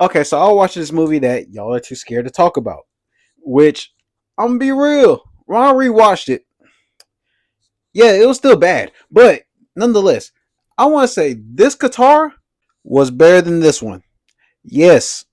Okay, so I watched this movie that y'all are too scared to talk about. Which I'm gonna be real. When I rewatched it, yeah, it was still bad, but nonetheless, I want to say this Katara was better than this one. Yes,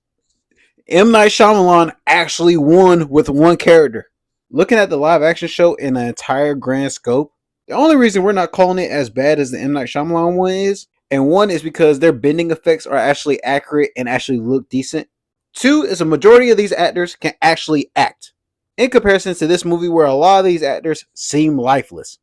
M Night Shyamalan actually won with one character. Looking at the live action show in the entire grand scope, the only reason we're not calling it as bad as the M Night Shyamalan one is, and one is because their bending effects are actually accurate and actually look decent. Two is a majority of these actors can actually act, in comparison to this movie where a lot of these actors seem lifeless.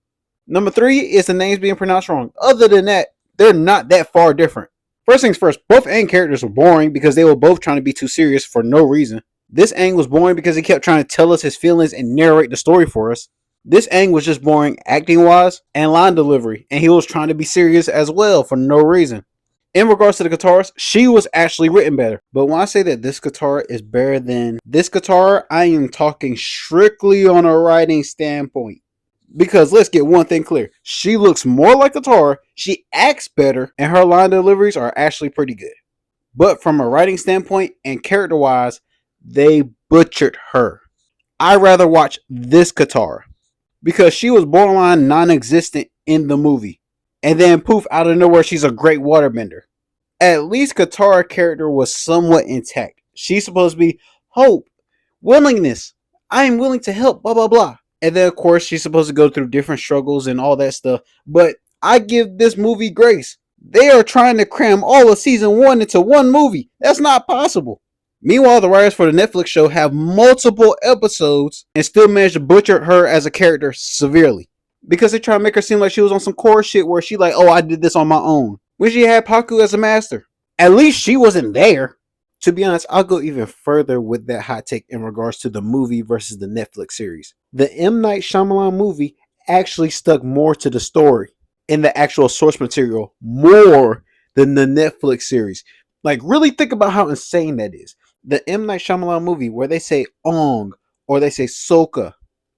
Number three is the names being pronounced wrong. Other than that, they're not that far different. First things first, both Aang characters were boring because they were both trying to be too serious for no reason. This Aang was boring because he kept trying to tell us his feelings and narrate the story for us. This Aang was just boring acting wise and line delivery, and he was trying to be serious as well for no reason. In regards to the guitarist, she was actually written better. But when I say that this guitar is better than this guitar, I am talking strictly on a writing standpoint. Because let's get one thing clear. She looks more like Katara, she acts better, and her line deliveries are actually pretty good. But from a writing standpoint and character wise, they butchered her. I rather watch this Katara because she was borderline non existent in the movie. And then poof, out of nowhere, she's a great waterbender. At least Katara's character was somewhat intact. She's supposed to be hope, willingness. I am willing to help, blah, blah, blah. And then, of course, she's supposed to go through different struggles and all that stuff. But I give this movie grace. They are trying to cram all of season one into one movie. That's not possible. Meanwhile, the writers for the Netflix show have multiple episodes and still manage to butcher her as a character severely. Because they try to make her seem like she was on some core shit where she like, oh, I did this on my own. When she had Paku as a master. At least she wasn't there. To be honest, I'll go even further with that hot take in regards to the movie versus the Netflix series. The M. Night Shyamalan movie actually stuck more to the story in the actual source material more than the Netflix series. Like, really think about how insane that is. The M. Night Shyamalan movie where they say Ong or they say Soka,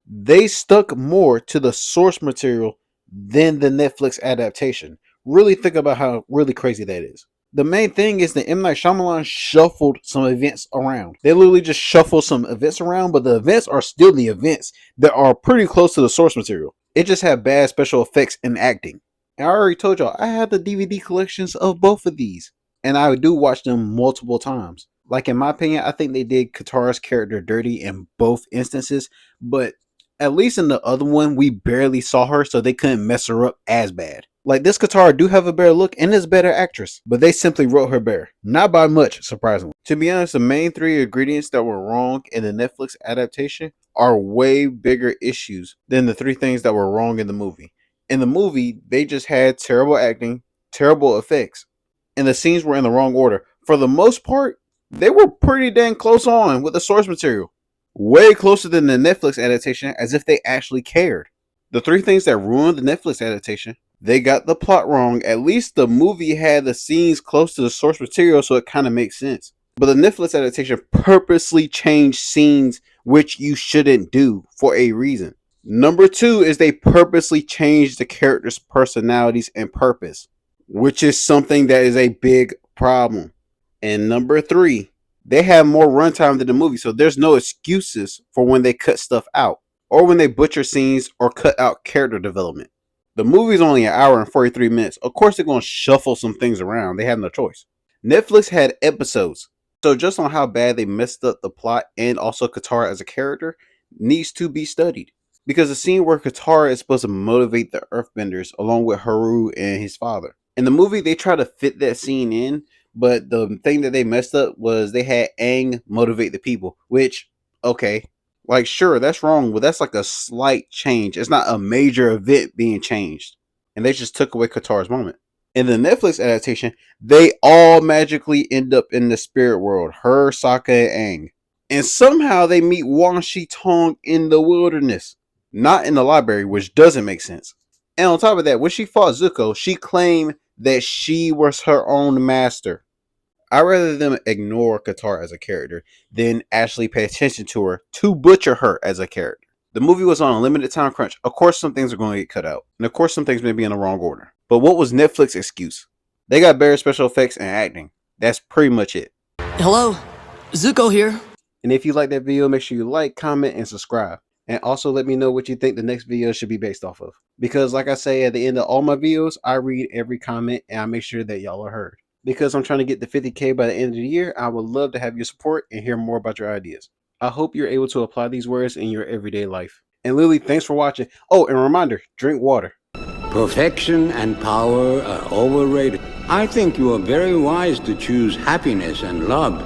they stuck more to the source material than the Netflix adaptation. Really think about how really crazy that is. The main thing is that M. Night Shyamalan shuffled some events around. They literally just shuffled some events around, but the events are still the events that are pretty close to the source material. It just had bad special effects and acting. And I already told y'all, I have the DVD collections of both of these. And I do watch them multiple times. Like, in my opinion, I think they did Katara's character dirty in both instances, but at least in the other one, we barely saw her, so they couldn't mess her up as bad. Like, this Katara do have a better look and is a better actress, but they simply wrote her better. Not by much, surprisingly. To be honest, the main three ingredients that were wrong in the Netflix adaptation are way bigger issues than the three things that were wrong in the movie. In the movie, they just had terrible acting, terrible effects, and the scenes were in the wrong order. For the most part, they were pretty dang close on with the source material. Way closer than the Netflix adaptation, as if they actually cared. The three things that ruined the Netflix adaptation: they got the plot wrong. At least the movie had the scenes close to the source material, so it kind of makes sense. But the Netflix adaptation purposely changed scenes which you shouldn't do for a reason. Number two is they purposely changed the characters' personalities and purpose, which is something that is a big problem. And number three, they have more runtime than the movie, so there's no excuses for when they cut stuff out or when they butcher scenes or cut out character development. The movie's only an hour and 43 minutes. Of course, they're going to shuffle some things around. They have no choice. Netflix had episodes, so just on how bad they messed up the plot and also Katara as a character needs to be studied. Because the scene where Katara is supposed to motivate the Earthbenders along with Haru and his father. In the movie, they try to fit that scene in, but the thing that they messed up was they had Aang motivate the people, which, okay, like, sure, that's wrong, but that's like a slight change. It's not a major event being changed. And they just took away Katara's moment. In the Netflix adaptation, they all magically end up in the spirit world. Her, Sokka, and Aang. And somehow they meet Wan Shi Tong in the wilderness. Not in the library, which doesn't make sense. And on top of that, when she fought Zuko, she claimed that she was her own master. I'd rather them ignore Katara as a character than actually pay attention to her to butcher her as a character. The movie was on a limited time crunch. Of course, some things are going to get cut out. And of course, some things may be in the wrong order. But what was Netflix's excuse? They got better special effects and acting. That's pretty much it. Hello? Zuko here. And if you like that video, make sure you like, comment, and subscribe. And also let me know what you think the next video should be based off of. Because like I say at the end of all my videos, I read every comment and I make sure that y'all are heard. Because I'm trying to get to 50K by the end of the year, I would love to have your support and hear more about your ideas. I hope you're able to apply these words in your everyday life. And Lily, thanks for watching. Oh, and a reminder, drink water. Perfection and power are overrated. I think you are very wise to choose happiness and love.